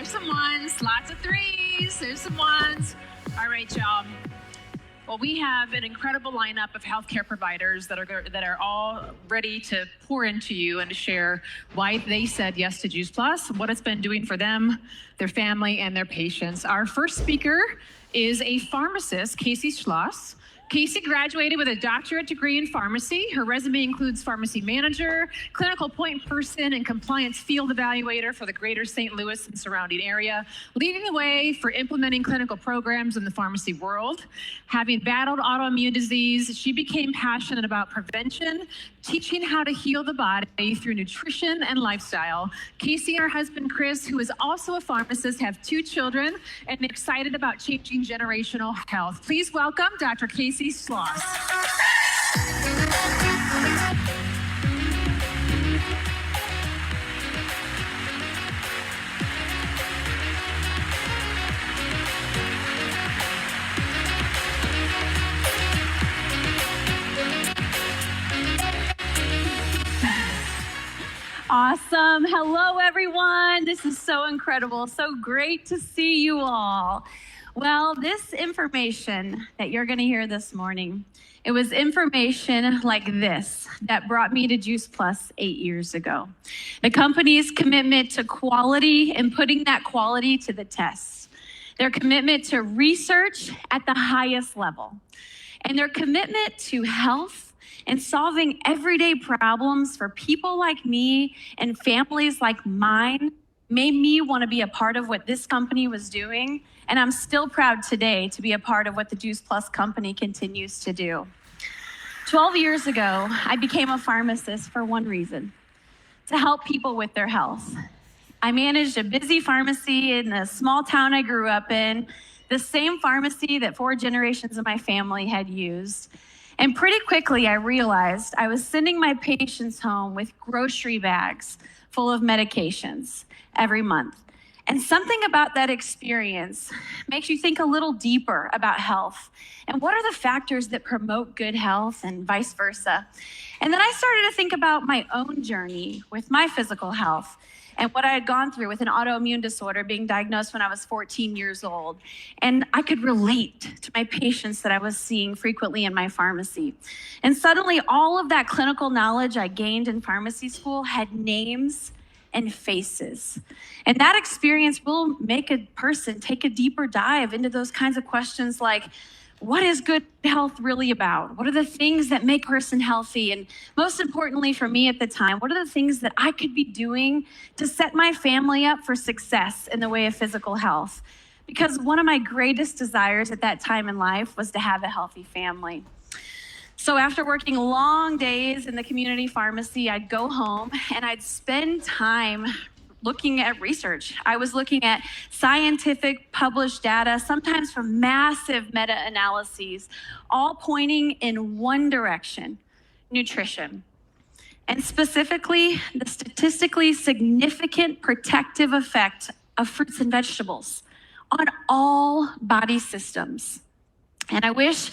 There's some ones, lots of threes. There's some ones. All right, y'all. Well, we have an incredible lineup of healthcare providers that are all ready to pour into you and to share why they said yes to Juice Plus, what it's been doing for them, their family, and their patients. Our first speaker is a pharmacist, Casey Schloss. Casey graduated with a doctorate degree in pharmacy. Her resume includes pharmacy manager, clinical point person, and compliance field evaluator for the greater St. Louis and surrounding area, leading the way for implementing clinical programs in the pharmacy world. Having battled autoimmune disease, she became passionate about prevention, teaching how to heal the body through nutrition and lifestyle. Casey and her husband, Chris, who is also a pharmacist, have 2 children and excited about changing generational health. Please welcome Dr. Casey Schloss. Awesome. Hello, everyone. This is so incredible. So great to see you all. Well, this information that you're going to hear this morning, it was information like this that brought me to Juice Plus 8 years ago. The company's commitment to quality and putting that quality to the test. Their commitment to research at the highest level. And their commitment to health and solving everyday problems for people like me and families like mine made me want to be a part of what this company was doing. And I'm still proud today to be a part of what the Juice Plus company continues to do. 12 years ago, I became a pharmacist for one reason: to help people with their health. I managed a busy pharmacy in the small town I grew up in, the same pharmacy that 4 generations of my family had used. And pretty quickly, I realized I was sending my patients home with grocery bags full of medications every month. And something about that experience makes you think a little deeper about health and what are the factors that promote good health and vice versa. And then I started to think about my own journey with my physical health and what I had gone through with an autoimmune disorder, being diagnosed when I was 14 years old. And I could relate to my patients that I was seeing frequently in my pharmacy. And suddenly all of that clinical knowledge I gained in pharmacy school had names and faces. And that experience will make a person take a deeper dive into those kinds of questions like, what is good health really about? What are the things that make a person healthy? And most importantly for me at the time, what are the things that I could be doing to set my family up for success in the way of physical health? Because one of my greatest desires at that time in life was to have a healthy family. So after working long days in the community pharmacy, I'd go home and I'd spend time looking at research. I was looking at scientific published data, sometimes from massive meta-analyses, all pointing in one direction: nutrition. And specifically, the statistically significant protective effect of fruits and vegetables on all body systems. And I wish,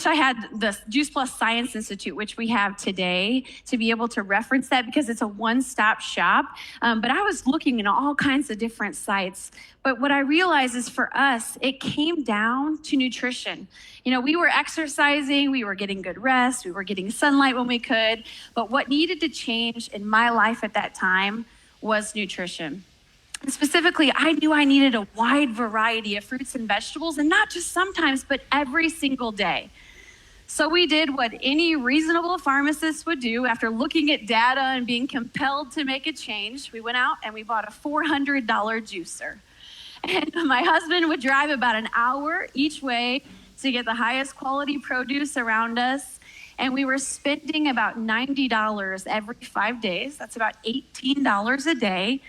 I had the Juice Plus Science Institute, which we have today, to be able to reference that because it's a one-stop shop. But I was looking in all kinds of different sites. But what I realized is for us, it came down to nutrition. We were exercising, we were getting good rest, we were getting sunlight when we could. But what needed to change in my life at that time was nutrition. And specifically, I knew I needed a wide variety of fruits and vegetables, and not just sometimes, but every single day. So we did what any reasonable pharmacist would do after looking at data and being compelled to make a change. We went out and we bought a $400 juicer. And my husband would drive about an hour each way to get the highest quality produce around us. And we were spending about $90 every 5 days. That's about $18 a day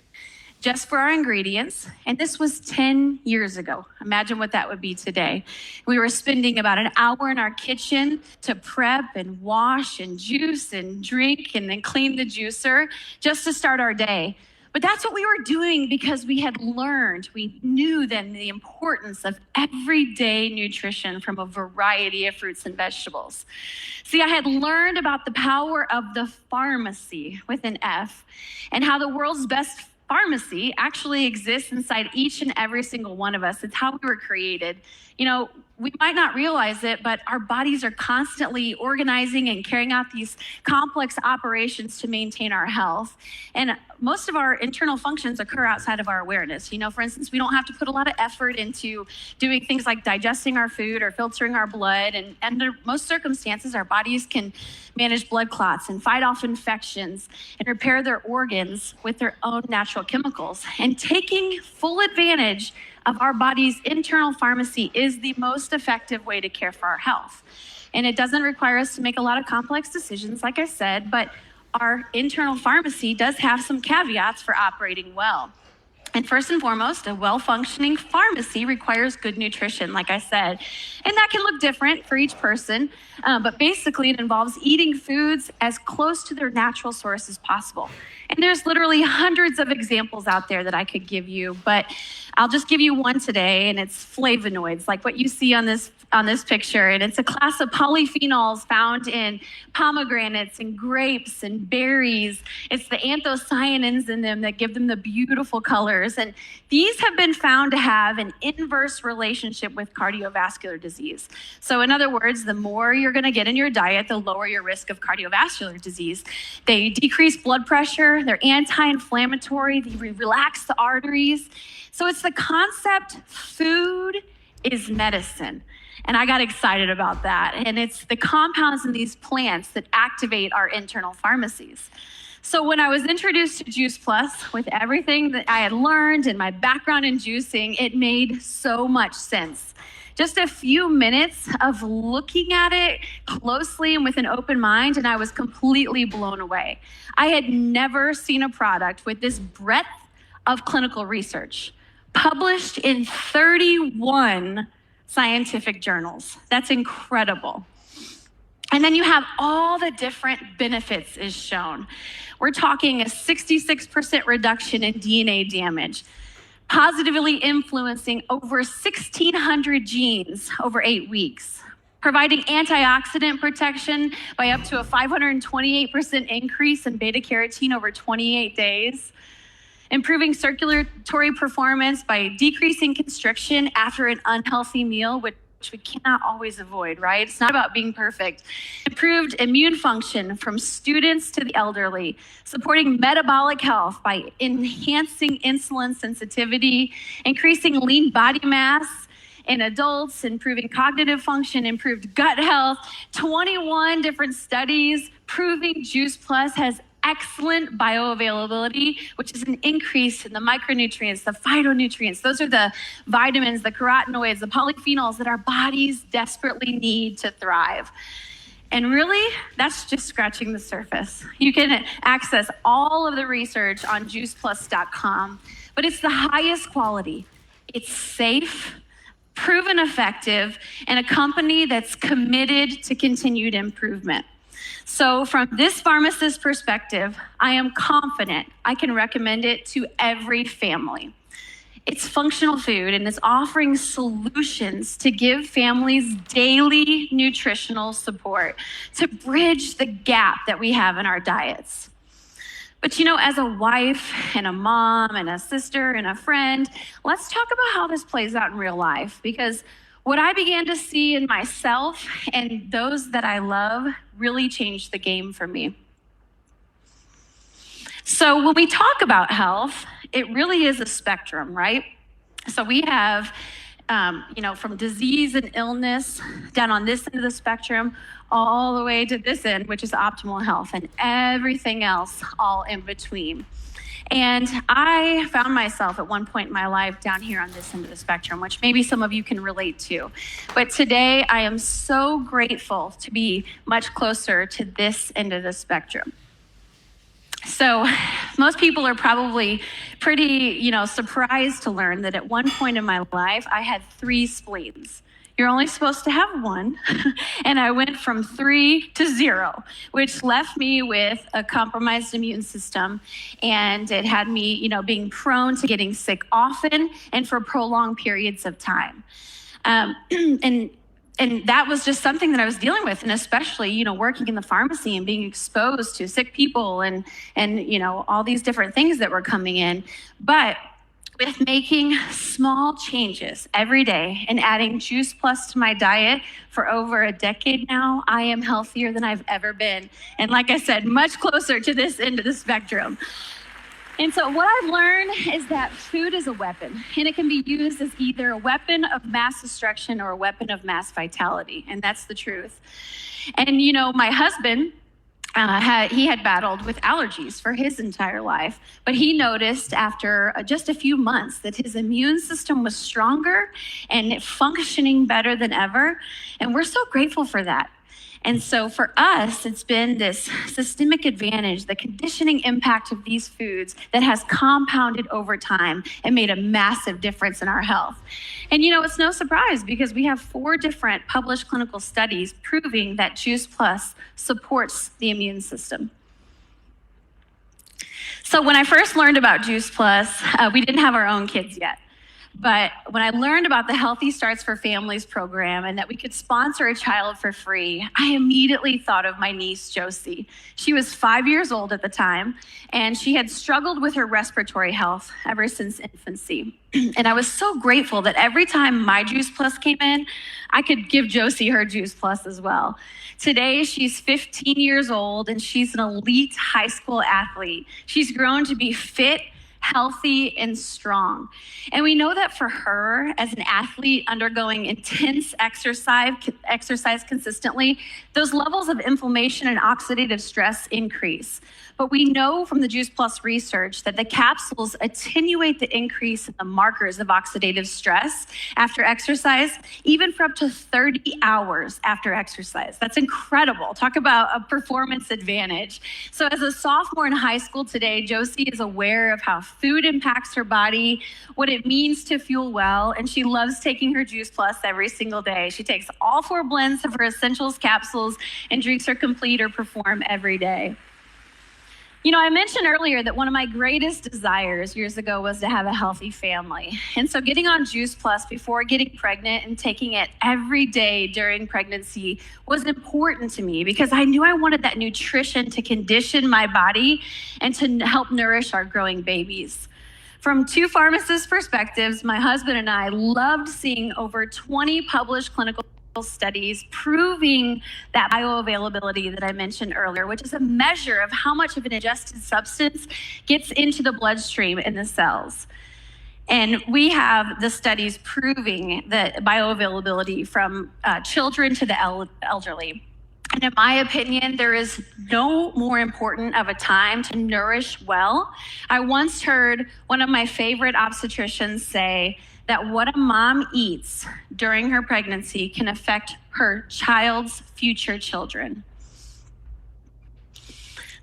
just for our ingredients. And this was 10 years ago. Imagine what that would be today. We were spending about an hour in our kitchen to prep and wash and juice and drink and then clean the juicer just to start our day. But that's what we were doing because we had learned, we knew then the importance of everyday nutrition from a variety of fruits and vegetables. See, I had learned about the power of the pharmacy with an F and how the world's best pharmacy actually exists inside each and every single one of us. It's how we were created. You know, we might not realize it, but our bodies are constantly organizing and carrying out these complex operations to maintain our health. And most of our internal functions occur outside of our awareness. You know, for instance, we don't have to put a lot of effort into doing things like digesting our food or filtering our blood. And under most circumstances, our bodies can manage blood clots and fight off infections and repair their organs with their own natural chemicals. And taking full advantage of our body's internal pharmacy is the most effective way to care for our health. And it doesn't require us to make a lot of complex decisions, like I said, but our internal pharmacy does have some caveats for operating well. And first and foremost, a well-functioning pharmacy requires good nutrition, like I said. And that can look different for each person, but basically it involves eating foods as close to their natural source as possible. And there's literally hundreds of examples out there that I could give you, but I'll just give you one today, and it's flavonoids, like what you see on this picture. And it's a class of polyphenols found in pomegranates and grapes and berries. It's the anthocyanins in them that give them the beautiful colors. And these have been found to have an inverse relationship with cardiovascular disease. So in other words, the more you're going to get in your diet, the lower your risk of cardiovascular disease. They decrease blood pressure, they're anti-inflammatory, they relax the arteries. So it's the concept food is medicine. And I got excited about that. And it's the compounds in these plants that activate our internal pharmacies. So when I was introduced to Juice Plus, with everything that I had learned and my background in juicing, it made so much sense. Just a few minutes of looking at it closely and with an open mind, and I was completely blown away. I had never seen a product with this breadth of clinical research, published in 31 scientific journals. That's incredible. And then you have all the different benefits is shown. We're talking a 66% reduction in DNA damage, positively influencing over 1,600 genes over 8 weeks, providing antioxidant protection by up to a 528% increase in beta carotene over 28 days, improving circulatory performance by decreasing constriction after an unhealthy meal, which we cannot always avoid, right? It's not about being perfect. Improved immune function from students to the elderly, supporting metabolic health by enhancing insulin sensitivity, increasing lean body mass in adults, improving cognitive function, improved gut health. 21 different studies proving Juice Plus has excellent bioavailability, which is an increase in the micronutrients, the phytonutrients. Those are the vitamins, the carotenoids, the polyphenols that our bodies desperately need to thrive. And really, that's just scratching the surface. You can access all of the research on juiceplus.com, but it's the highest quality. It's safe, proven effective, and a company that's committed to continued improvement. So from this pharmacist perspective, I am confident I can recommend it to every family. It's functional food and it's offering solutions to give families daily nutritional support to bridge the gap that we have in our diets. But you know, as a wife and a mom and a sister and a friend, let's talk about how this plays out in real life, because what I began to see in myself and those that I love really changed the game for me. So when we talk about health, it really is a spectrum, right? So we have, from disease and illness down on this end of the spectrum, all the way to this end, which is optimal health, and everything else all in between. And I found myself at one point in my life down here on this end of the spectrum, which maybe some of you can relate to. But today I am so grateful to be much closer to this end of the spectrum. So most people are probably pretty, surprised to learn that at one point in my life, I had 3 spleens. You're only supposed to have 1. And I went from 3 to 0, which left me with a compromised immune system. And it had me, being prone to getting sick often and for prolonged periods of time. And And that was just something that I was dealing with, and especially, working in the pharmacy and being exposed to sick people and all these different things that were coming in. But with making small changes every day and adding Juice Plus to my diet for over a decade now, I am healthier than I've ever been. And like I said, much closer to this end of the spectrum. And so what I've learned is that food is a weapon, and it can be used as either a weapon of mass destruction or a weapon of mass vitality, and that's the truth. And my husband, he had battled with allergies for his entire life, but he noticed after just a few months that his immune system was stronger and functioning better than ever, and we're so grateful for that. And so for us, it's been this systemic advantage, the conditioning impact of these foods that has compounded over time and made a massive difference in our health. And it's no surprise because we have 4 different published clinical studies proving that Juice Plus supports the immune system. So when I first learned about Juice Plus, we didn't have our own kids yet. But when I learned about the Healthy Starts for Families program and that we could sponsor a child for free, I immediately thought of my niece, Josie. She was 5 years old at the time, and she had struggled with her respiratory health ever since infancy. And I was so grateful that every time my Juice Plus came in, I could give Josie her Juice Plus as well. Today, she's 15 years old, and she's an elite high school athlete. She's grown to be fit, healthy, and strong. And we know that for her, as an athlete undergoing intense exercise consistently, those levels of inflammation and oxidative stress increase. But we know from the Juice Plus research that the capsules attenuate the increase in the markers of oxidative stress after exercise, even for up to 30 hours after exercise. That's incredible. Talk about a performance advantage. So as a sophomore in high school today, Josie is aware of how food impacts her body, what it means to fuel well, and she loves taking her Juice Plus every single day. She takes all 4 blends of her Essentials capsules and drinks her Complete or Perform every day. I mentioned earlier that one of my greatest desires years ago was to have a healthy family. And so getting on Juice Plus before getting pregnant and taking it every day during pregnancy was important to me because I knew I wanted that nutrition to condition my body and to help nourish our growing babies. From 2 pharmacist perspectives, my husband and I loved seeing over 20 published clinical studies proving that bioavailability that I mentioned earlier, which is a measure of how much of an ingested substance gets into the bloodstream in the cells. And we have the studies proving that bioavailability from children to the elderly. And in my opinion, there is no more important of a time to nourish well. I once heard one of my favorite obstetricians say that what a mom eats during her pregnancy can affect her child's future children.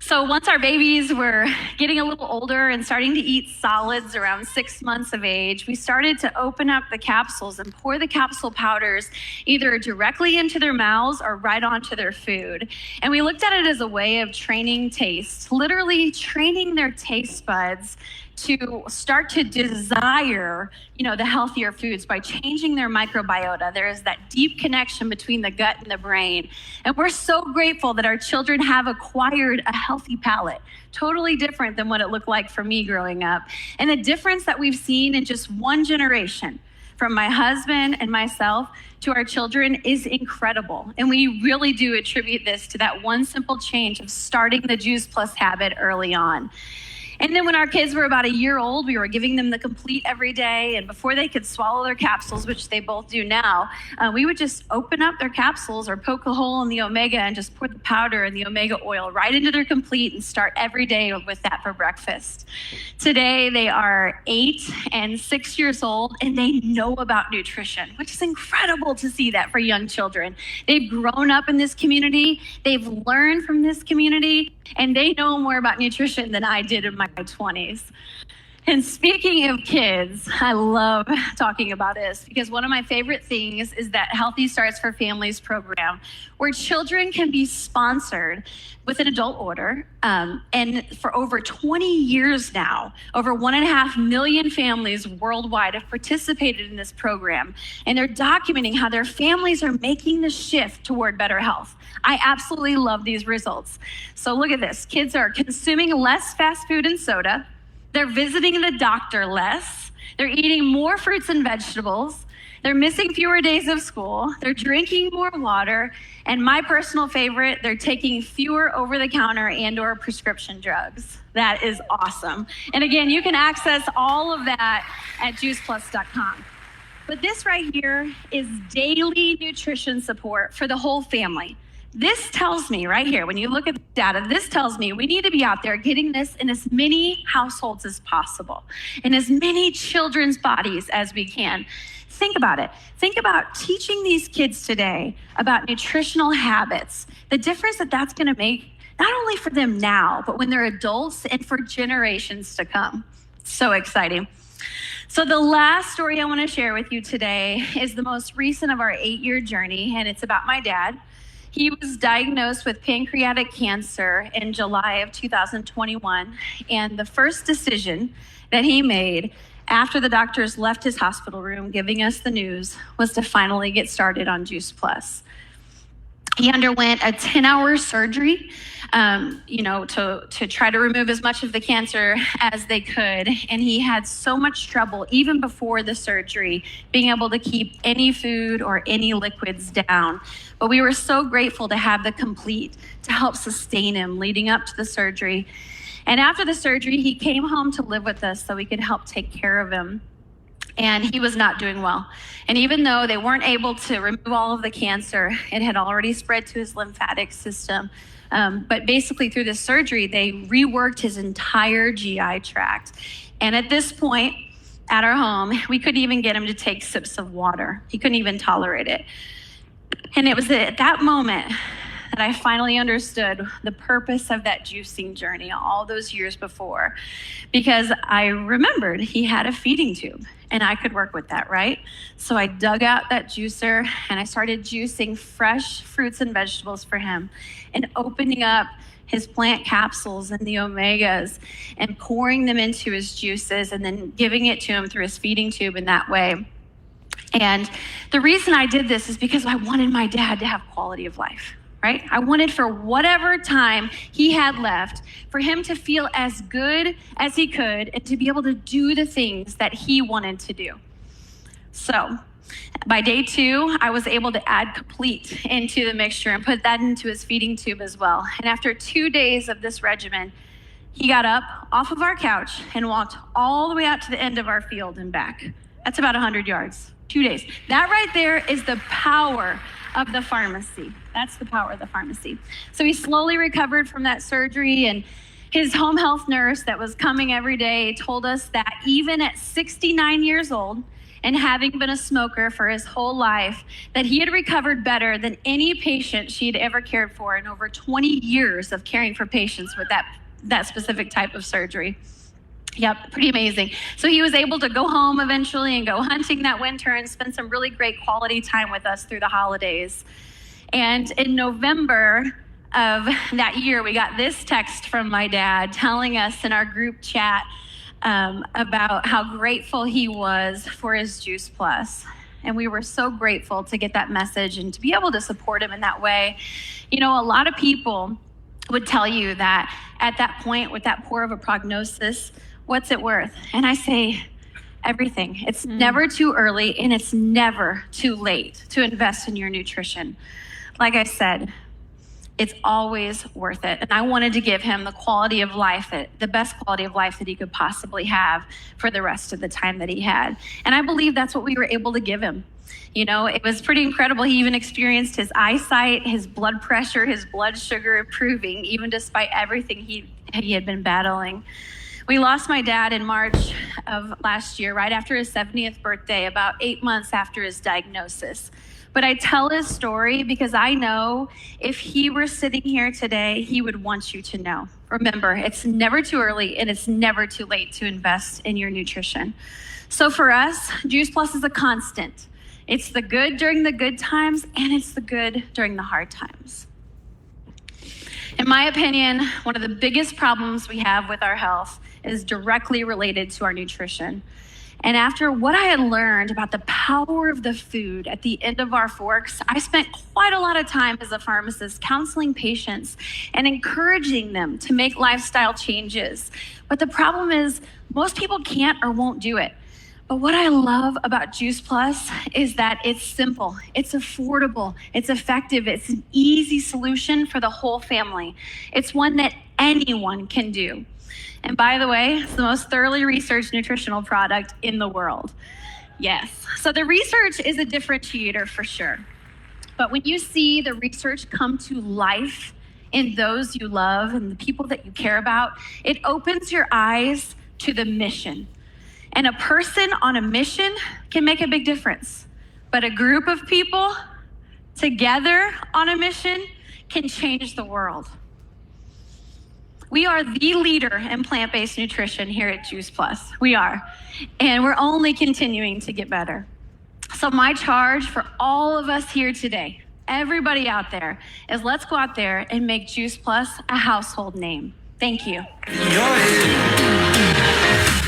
So once our babies were getting a little older and starting to eat solids around 6 months of age, we started to open up the capsules and pour the capsule powders either directly into their mouths or right onto their food. And we looked at it as a way of training taste, literally training their taste buds to start to desire, the healthier foods by changing their microbiota. There is that deep connection between the gut and the brain. And we're so grateful that our children have acquired a healthy palate, totally different than what it looked like for me growing up. And the difference that we've seen in just one generation from my husband and myself to our children is incredible. And we really do attribute this to that one simple change of starting the Juice Plus habit early on. And then when our kids were about a year old, we were giving them the Complete every day. And before they could swallow their capsules, which they both do now, we would just open up their capsules or poke a hole in the Omega and just pour the powder and the Omega oil right into their Complete and start every day with that for breakfast. Today, they are 8 and 6 years old, and they know about nutrition, which is incredible to see that for young children. They've grown up in this community. They've learned from this community, and they know more about nutrition than I did in my 20s. And speaking of kids, I love talking about this because one of my favorite things is that Healthy Starts for Families program, where children can be sponsored with an adult order. And for over 20 years now, over 1.5 million families worldwide have participated in this program. And they're documenting how their families are making the shift toward better health. I absolutely love these results. So look at this. Kids are consuming less fast food and soda. They're visiting the doctor less. They're eating more fruits and vegetables. They're missing fewer days of school. They're drinking more water. And my personal favorite, they're taking fewer over-the-counter and/or prescription drugs. That is awesome. And again, you can access all of that at juiceplus.com. But this right here is daily nutrition support for the whole family. This tells me right here, when you look at the data, this tells me we need to be out there getting this in as many households as possible, in as many children's bodies as we can. Think about it. Think about teaching these kids today about nutritional habits, the difference that that's going to make, not only for them now, but when they're adults and for generations to come. So exciting. So the last story I want to share with you today is the most recent of our 8-year journey, and it's about my dad. He was diagnosed with pancreatic cancer in July of 2021, and the first decision that he made after the doctors left his hospital room giving us the news was to finally get started on Juice Plus. He underwent a 10-hour surgery, to try to remove as much of the cancer as they could. And he had so much trouble, even before the surgery, being able to keep any food or any liquids down. But we were so grateful to have the complete to help sustain him leading up to the surgery. And after the surgery, he came home to live with us so we could help take care of him. And he was not doing well. And even though they weren't able to remove all of the cancer, it had already spread to his lymphatic system. But basically through this surgery, they reworked his entire GI tract. And at this point, at our home, we couldn't even get him to take sips of water. He couldn't even tolerate it. And it was at that moment that I finally understood the purpose of that juicing journey all those years before, because I remembered he had a feeding tube and I could work with that, right? So I dug out that juicer and I started juicing fresh fruits and vegetables for him and opening up his plant capsules and the omegas and pouring them into his juices and then giving it to him through his feeding tube in that way. And the reason I did this is because I wanted my dad to have quality of life. Right? I wanted for whatever time he had left for him to feel as good as he could and to be able to do the things that he wanted to do. So by day 2, I was able to add Complete into the mixture and put that into his feeding tube as well. And after 2 days of this regimen, he got up off of our couch and walked all the way out to the end of our field and back. That's about 100 yards, 2 days. That right there is the power of the pharmacy. That's the power of the pharmacy. So he slowly recovered from that surgery, and his home health nurse that was coming every day told us that even at 69 years old and having been a smoker for his whole life, that he had recovered better than any patient she had ever cared for in over 20 years of caring for patients with that specific type of surgery. Yep, pretty amazing. So he was able to go home eventually and go hunting that winter and spend some really great quality time with us through the holidays. And in November of that year, we got this text from my dad telling us in our group chat about how grateful he was for his Juice Plus. And we were so grateful to get that message and to be able to support him in that way. You know, a lot of people would tell you that at that point with that poor of a prognosis, what's it worth? And I say, everything. It's never too early and it's never too late to invest in your nutrition. Like I said, it's always worth it. And I wanted to give him the quality of life, the best quality of life that he could possibly have for the rest of the time that he had. And I believe that's what we were able to give him. You know, it was pretty incredible. He even experienced his eyesight, his blood pressure, his blood sugar improving, even despite everything he had been battling. We lost my dad in March of last year, right after his 70th birthday, about 8 months after his diagnosis. But I tell his story because I know if he were sitting here today, he would want you to know. remember, it's never too early and it's never too late to invest in your nutrition. So for us, Juice Plus is a constant. It's the good during the good times and it's the good during the hard times. In my opinion, one of the biggest problems we have with our health is directly related to our nutrition. And after what I had learned about the power of the food at the end of our forks, I spent quite a lot of time as a pharmacist counseling patients and encouraging them to make lifestyle changes. But the problem is most people can't or won't do it. But what I love about Juice Plus is that it's simple, it's affordable, it's effective, it's an easy solution for the whole family. It's one that anyone can do. And by the way, it's the most thoroughly researched nutritional product in the world. Yes, so the research is a differentiator for sure. But when you see the research come to life in those you love and the people that you care about, it opens your eyes to the mission. And a person on a mission can make a big difference. But a group of people together on a mission can change the world. We are the leader in plant-based nutrition here at Juice Plus. We are. And we're only continuing to get better. So my charge for all of us here today, everybody out there, is let's go out there and make Juice Plus a household name. Thank you.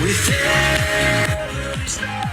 With every star.